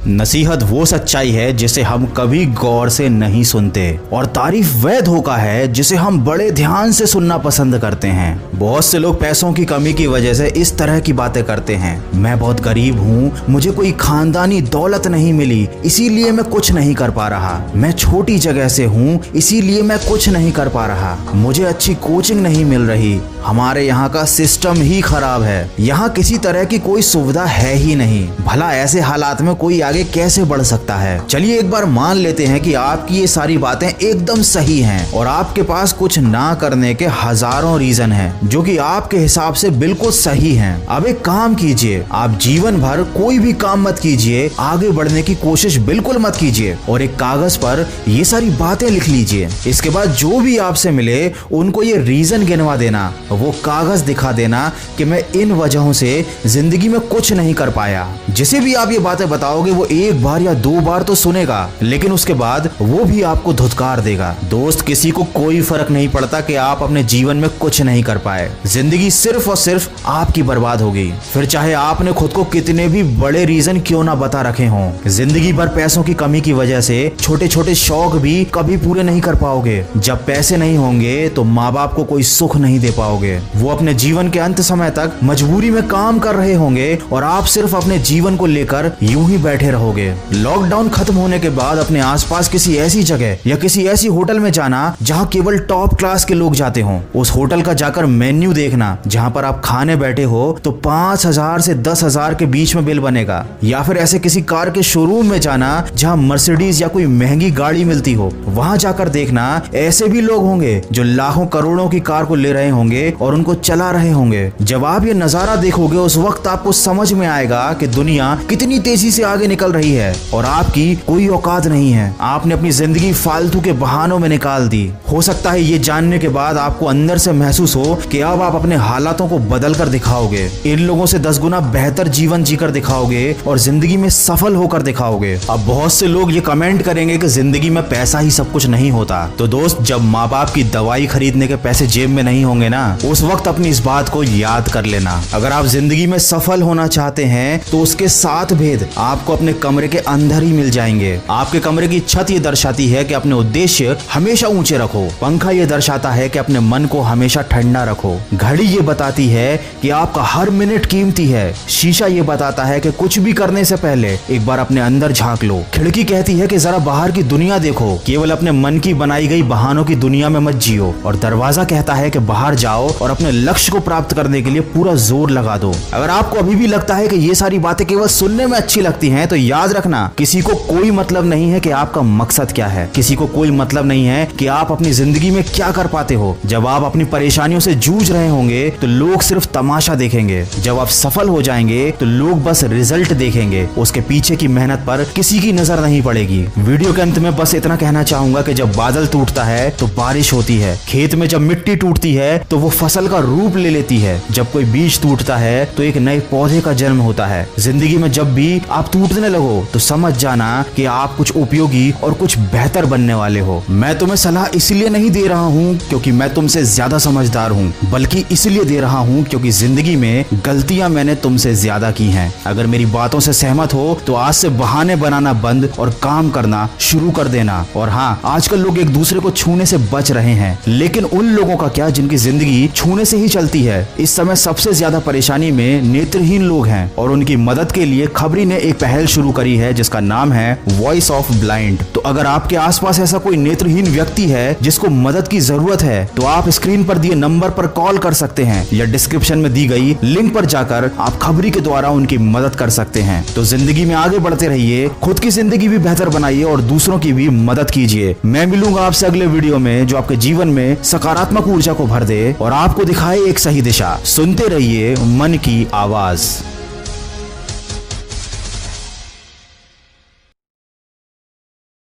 नसीहत वो सच्चाई है जिसे हम कभी गौर से नहीं सुनते, और तारीफ वह धोखा है जिसे हम बड़े ध्यान से सुनना पसंद करते हैं। बहुत से लोग पैसों की कमी की वजह से इस तरह की बातें करते हैं। मैं बहुत गरीब हूँ, मुझे कोई खानदानी दौलत नहीं मिली, इसीलिए मैं कुछ नहीं कर पा रहा। मैं छोटी जगह से हूँ, इसीलिए मैं कुछ नहीं कर पा रहा। मुझे अच्छी कोचिंग नहीं मिल रही, हमारे यहाँ का सिस्टम ही खराब है, यहाँ किसी तरह की कोई सुविधा है ही नहीं। भला ऐसे हालात में कोई आगे कैसे बढ़ सकता है? चलिए एक बार मान लेते हैं कि आपकी ये सारी बातें एकदम सही हैं और आपके पास कुछ ना करने के हजारों रीजन हैं जो कि आपके हिसाब से बिल्कुल सही हैं। अब एक काम कीजिए, आप जीवन भर कोई भी काम मत कीजिए, आगे बढ़ने की कोशिश बिल्कुल मत कीजिए और एक कागज पर ये सारी बातें लिख लीजिए। इसके बाद जो भी आपसे मिले उनको ये रीजन गिनवा देना, वो कागज दिखा देना कि मैं इन वजहों से जिंदगी में कुछ नहीं कर पाया। जिसे भी आप ये बातें बताओगे वो एक बार या दो बार तो सुनेगा, लेकिन उसके बाद वो भी आपको धुतकार देगा। दोस्त, किसी को कोई फर्क नहीं पड़ता कि आप अपने जीवन में कुछ नहीं कर पाए। जिंदगी सिर्फ और सिर्फ आपकी बर्बाद होगी, फिर चाहे आपने खुद को कितने भी बड़े रीजन क्यों ना बता रखे हों। जिंदगी भर पैसों की कमी की वजह से छोटे छोटे शौक भी कभी पूरे नहीं कर पाओगे। जब पैसे नहीं होंगे तो माँ बाप को कोई सुख नहीं दे पाओगे। वो अपने जीवन के अंत समय तक मजबूरी में काम कर रहे होंगे और आप सिर्फ अपने जीवन को लेकर यूं ही बैठे रहोगे। लॉकडाउन खत्म होने के बाद अपने आसपास किसी ऐसी जगह या किसी ऐसी होटल में जाना जहां केवल टॉप क्लास के लोग जाते हों। उस होटल का जाकर मेन्यू देखना जहां पर आप खाने बैठे हो तो 5,000 से 10,000 के बीच में बिल बनेगा। या फिर ऐसे किसी कार के शोरूम में जाना जहां मर्सिडीज या कोई महंगी गाड़ी मिलती हो, वहां जाकर देखना ऐसे भी लोग होंगे जो लाखों करोड़ों की कार को ले रहे होंगे और उनको चला रहे होंगे। जब आप ये नजारा देखोगे उस वक्त आपको समझ में आएगा कि दुनिया कितनी तेजी से आगे निकल रही है और आपकी कोई औकात नहीं है। आपने अपनी जिंदगी फालतू के बहानों में निकाल दी। हो सकता है ये जानने के बाद आपको अंदर से महसूस हो कि अब आप अपने हालातों को बदल कर दिखाओगे, इन लोगों से 10 गुना बेहतर जीवन जीकर दिखाओगे और जिंदगी में सफल होकर दिखाओगे। अब बहुत से लोग ये कमेंट करेंगे कि जिंदगी में पैसा ही सब कुछ नहीं होता। तो दोस्त, जब माँ बाप की दवाई खरीदने के पैसे जेब में नहीं होंगे ना, उस वक्त अपनी इस बात को याद कर लेना। अगर आप जिंदगी में सफल होना चाहते हैं तो उसके 7 भेद आपको अपने कमरे के अंदर ही मिल जाएंगे। आपके कमरे की छत ये दर्शाती है कि अपने उद्देश्य हमेशा ऊंचे रखो। पंखा ये दर्शाता है कि अपने मन को हमेशा ठंडा रखो। घड़ी ये बताती है कि आपका हर मिनट कीमती है। शीशा ये बताता है कि कुछ भी करने से पहले एक बार अपने अंदर झांक लो। खिड़की कहती है कि जरा बाहर की दुनिया देखो, केवल अपने मन की बनाई गई बहानों की दुनिया में मत जियो। और दरवाजा कहता है कि बाहर जाओ और अपने लक्ष्य को प्राप्त करने के लिए पूरा जोर लगा दो। अगर आपको अभी भी लगता है कि ये सारी बातें केवल सुनने में अच्छी लगती हैं, तो याद रखना, किसी को कोई मतलब नहीं है कि आपका मकसद क्या है। किसी को कोई मतलब नहीं है कि आप अपनी जिंदगी में क्या कर पाते हो। जब आप अपनी परेशानियों से जूझ रहे होंगे तो लोग सिर्फ तमाशा देखेंगे। जब आप सफल हो जाएंगे तो लोग बस रिजल्ट देखेंगे, उसके पीछे की मेहनत पर किसी की नजर नहीं पड़ेगी। वीडियो के अंत में बस इतना कहना चाहूंगा कि जब बादल टूटता है तो बारिश होती है। खेत में जब मिट्टी टूटती है तो वो फसल का रूप ले लेती है। जब कोई बीज टूटता है तो एक नए पौधे का जन्म होता है। जिंदगी में जब भी आप टूटने लगो तो समझ जाना कि आप कुछ उपयोगी और कुछ बेहतर बनने वाले हो। मैं तुम्हें सलाह इसलिए नहीं दे रहा हूँ क्योंकि मैं तुमसे ज्यादा समझदार हूँ, बल्कि इसलिए दे रहा हूँ क्योंकि जिंदगी में गलतियां मैंने तुमसे ज्यादा की हैं। अगर मेरी बातों से सहमत हो तो आज से बहाने बनाना बंद और काम करना शुरू कर देना। और हाँ, आजकल लोग एक दूसरे को छूने से बच रहे हैं, लेकिन उन लोगों का क्या जिनकी जिंदगी छूने से ही चलती है? इस समय सबसे ज्यादा परेशानी में नेत्रहीन लोग हैं और उनकी मदद के लिए खबरी ने एक पहल शुरू करी है जिसका नाम है वॉइस ऑफ ब्लाइंड। तो अगर आपके आसपास ऐसा कोई नेत्रहीन व्यक्ति है जिसको मदद की जरूरत है तो आप स्क्रीन पर दिए नंबर पर कॉल कर सकते हैं या डिस्क्रिप्शन में दी गई लिंक पर जाकर आप खबरी के द्वारा उनकी मदद कर सकते हैं। तो जिंदगी में आगे बढ़ते रहिए, खुद की जिंदगी भी बेहतर बनाइए और दूसरों की भी मदद कीजिए। मैं मिलूंगा आपसे अगले वीडियो में जो आपके जीवन में सकारात्मक ऊर्जा को भर दे और आपको दिखाए एक सही दिशा। सुनते रहिए मन की आवाज।